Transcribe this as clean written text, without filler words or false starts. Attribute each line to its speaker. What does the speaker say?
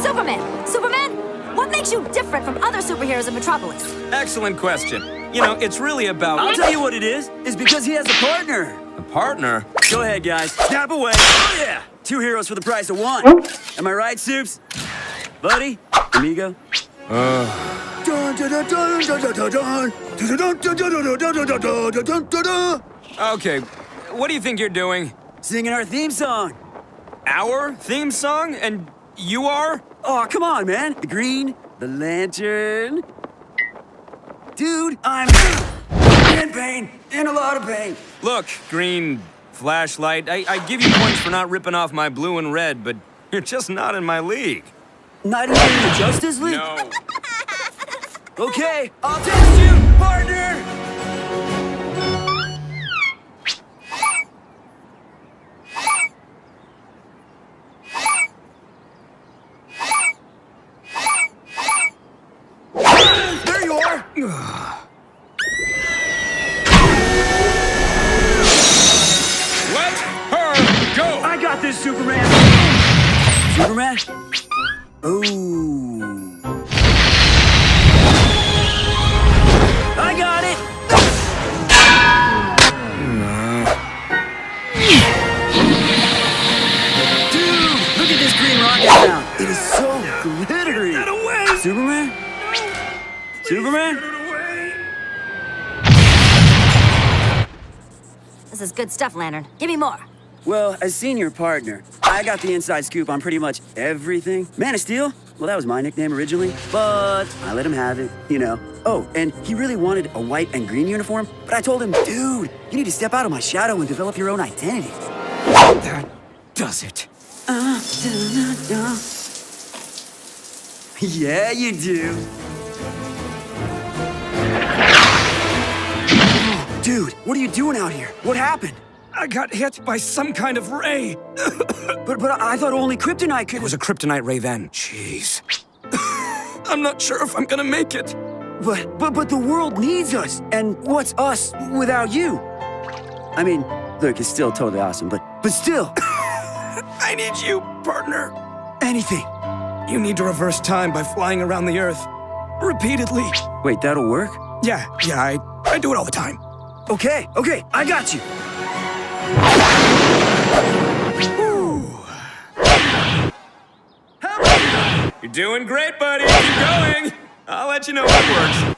Speaker 1: Superman! Superman! What makes you different from other superheroes in Metropolis?
Speaker 2: Excellent question. You know, it's really about...
Speaker 3: I'll tell you what it is. It's because he has a partner.
Speaker 2: A partner?
Speaker 3: Go ahead, guys. Snap away. Oh, yeah. 2 heroes for the price of 1. Am I right, Soups? Buddy? Amigo?
Speaker 2: Okay, what do you think you're doing?
Speaker 3: Singing our theme song.
Speaker 2: Our theme song? And you are?
Speaker 3: Oh, come on, man. The green, the lantern. Dude, I'm in pain. In a lot of pain.
Speaker 2: Look, green flashlight, I give you points for not ripping off my blue and red, but you're just not in my league.
Speaker 3: Not even in the Justice League?
Speaker 2: No.
Speaker 3: Okay, I'll test you, partner! There you are!
Speaker 2: Let her go!
Speaker 3: I got this, Superman! Superman? Ooh. I got it! Dude, look at this green rocket now. It is so glittery. Get away! Superman? Superman?
Speaker 1: This is good stuff, Lantern. Give me more.
Speaker 3: Well, as senior partner, I got the inside scoop on pretty much everything. Man of Steel? Well, that was my nickname originally, but I let him have it, you know. Oh, and he really wanted a white and green uniform, but I told him, dude, you need to step out of my shadow and develop your own identity.
Speaker 2: That does it.
Speaker 3: Yeah, you do. Dude, what are you doing out here? What happened?
Speaker 2: I got hit by some kind of ray.
Speaker 3: But I thought only kryptonite could...
Speaker 2: It was a kryptonite ray then. Jeez. I'm not sure if I'm gonna make it.
Speaker 3: But the world needs us, and what's us without you? I mean, look, it's still totally awesome, but still.
Speaker 2: I need you, partner.
Speaker 3: Anything.
Speaker 2: You need to reverse time by flying around the Earth. Repeatedly.
Speaker 3: Wait, that'll work?
Speaker 2: Yeah, I do it all the time.
Speaker 3: Okay, I got you.
Speaker 2: You're doing great, buddy. Keep going. I'll let you know if it works.